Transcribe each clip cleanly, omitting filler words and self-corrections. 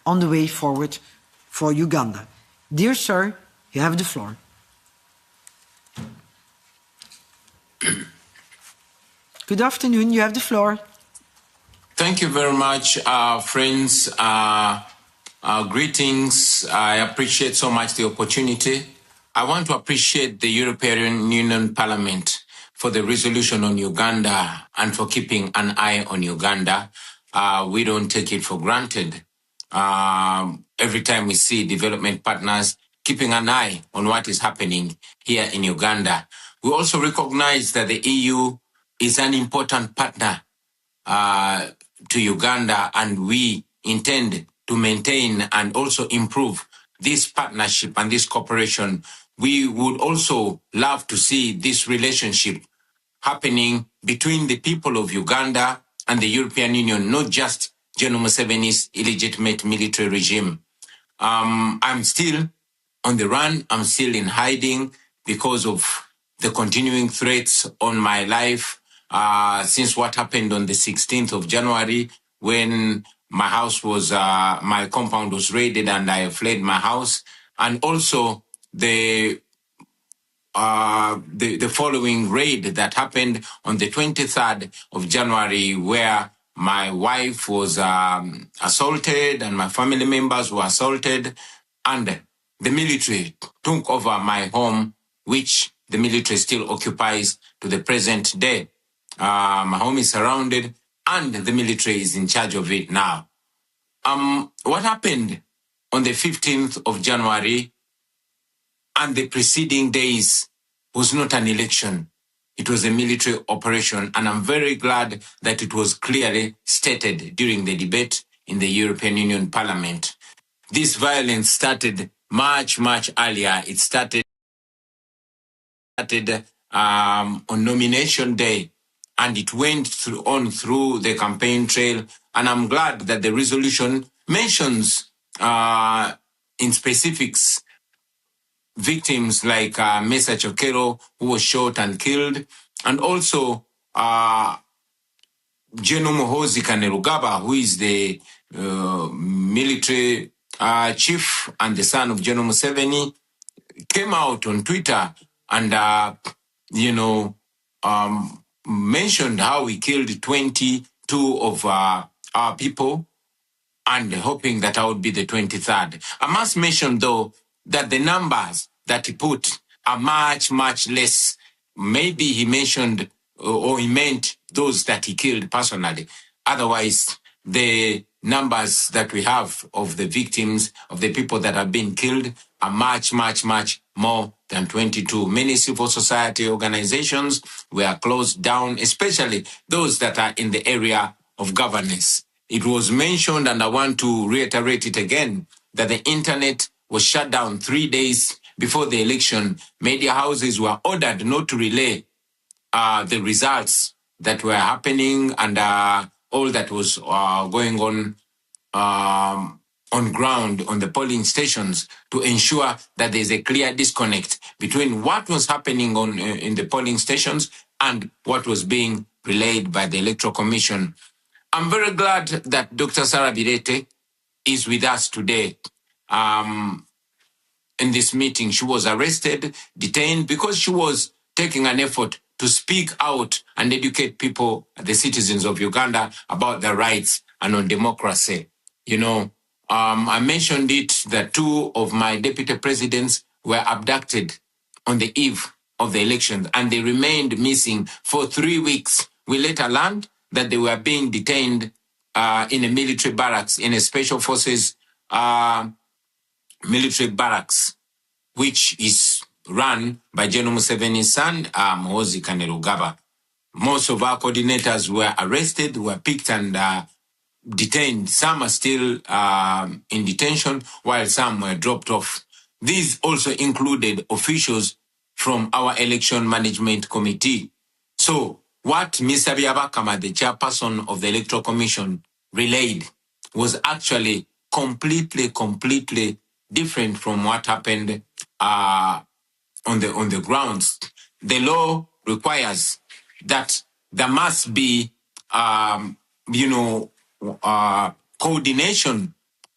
on the way forward for Uganda. Dear sir, you have the floor. Good afternoon, you have the floor. Thank you very much, friends. Greetings. I appreciate so much the opportunity. I want to appreciate the European Union Parliament for the resolution on Uganda and for keeping an eye on Uganda. We don't take it for granted. Every time we see development partners keeping an eye on what is happening here in Uganda. We also recognize that the EU is an important partner to Uganda, and we intend to maintain and also improve this partnership and this cooperation. We would also love to see this relationship happening between the people of Uganda and the European Union, not just General Museveni's illegitimate military regime. I'm still on the run. I'm still in hiding because of the continuing threats on my life since what happened on the 16th of January when my house was, my compound was raided and I fled my house. And also the following raid that happened on the 23rd of January where my wife was assaulted and my family members were assaulted, and the military took over my home, which the military still occupies to the present day. My home is surrounded and the military is in charge of it now. What happened on the 15th of January and the preceding days was not an election. It was a military operation, and I'm very glad that it was clearly stated during the debate in the European Union Parliament. This violence started much, much earlier. It started on nomination day, and it went on through the campaign trail. And I'm glad that the resolution mentions in specifics victims like Mesa Chokero, who was shot and killed, and also General Muhoozi Kainerugaba, who is the military chief and the son of General Museveni, came out on Twitter and, mentioned how he killed 22 of our people, and hoping that I would be the 23rd. I must mention, though, that the numbers that he put are much, much less. Maybe he mentioned or he meant those that he killed personally. Otherwise, the numbers that we have of the victims, of the people that have been killed, are much, much, much more than 22. Many civil society organizations were closed down, especially those that are in the area of governance. It was mentioned, and I want to reiterate it again, that the internet was shut down 3 days before the election. Media houses were ordered not to relay the results that were happening and all that was going on ground on the polling stations to ensure that there's a clear disconnect between what was happening in the polling stations and what was being relayed by the Electoral Commission. I'm very glad that Dr. Sarah Birete is with us today. In this meeting, she was arrested, detained, because she was taking an effort to speak out and educate people, the citizens of Uganda, about their rights and on democracy. I mentioned it that 2 of my deputy presidents were abducted on the eve of the election, and they remained missing for 3 weeks. We later learned that they were being detained in a military barracks, in a special forces military barracks, which is run by General Museveni's son, Muhoozi Kainerugaba. Most of our coordinators were arrested, were picked and detained. Some are still in detention, while some were dropped off. These also included officials from our election management committee. So what Mr. Byabakama, the chairperson of the Electoral Commission, relayed was actually completely different from what happened on the grounds. The law requires that there must be, coordination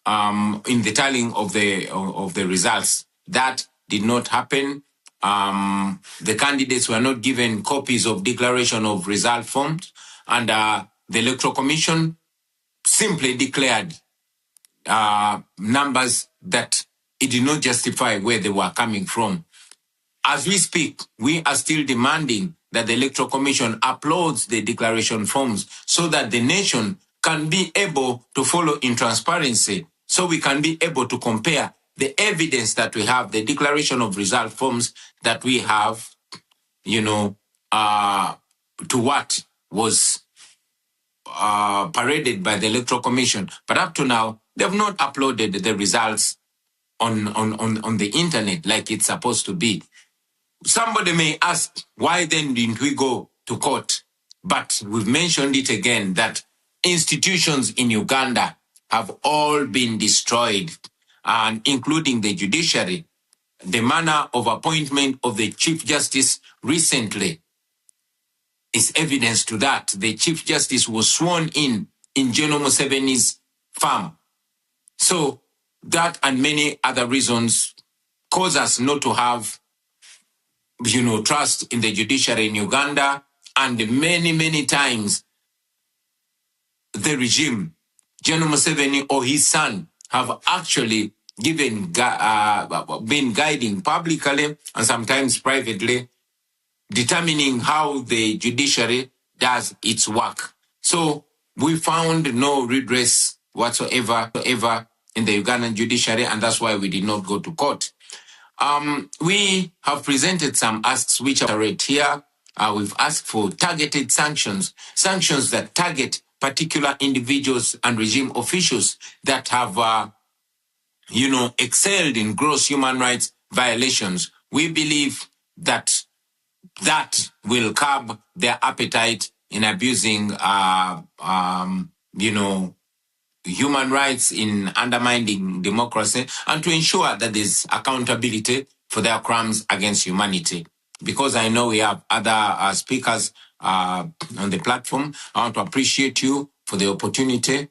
in the tallying of the results. That did not happen. The candidates were not given copies of declaration of result forms, and the Electoral Commission simply declared numbers that it did not justify where they were coming from. As we speak, we are still demanding that the Electoral Commission uploads the declaration forms so that the nation can be able to follow in transparency, so we can be able to compare the evidence that we have, the declaration of result forms that we have, to what was paraded by the Electoral Commission. But up to now, they have not uploaded the results on the internet like it's supposed to be. Somebody may ask, why then didn't we go to court? But we've mentioned it again that institutions in Uganda have all been destroyed, and including the judiciary. The manner of appointment of the Chief Justice recently is evidence to that. The Chief Justice was sworn in General Museveni's farm. So that and many other reasons cause us not to have trust in the judiciary in Uganda, and many times the regime, General Museveni or his son, have actually been guiding publicly and sometimes privately, determining how the judiciary does its work. So we found no redress whatsoever in the Ugandan judiciary, and that's why we did not go to court. We have presented some asks which are read here. We've asked for targeted sanctions that target particular individuals and regime officials that have, excelled in gross human rights violations. We believe that will curb their appetite in abusing, human rights, in undermining democracy, and to ensure that there's accountability for their crimes against humanity. Because I know we have other speakers on the platform, I want to appreciate you for the opportunity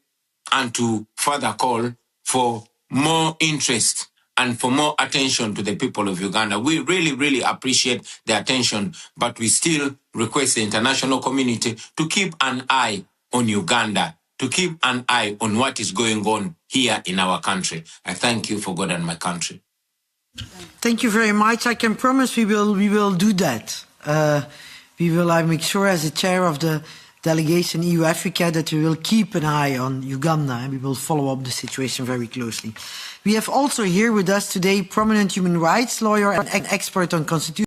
and to further call for more interest and for more attention to the people of Uganda. We really appreciate the attention, but we still request the international community to keep an eye on Uganda, to keep an eye on what is going on here in our country. I thank you for God and my country. Thank you very much. I can promise we will do that. I make sure as the chair of the delegation EU Africa that we will keep an eye on Uganda, and we will follow up the situation very closely. We have also here with us today prominent human rights lawyer and expert on constitutional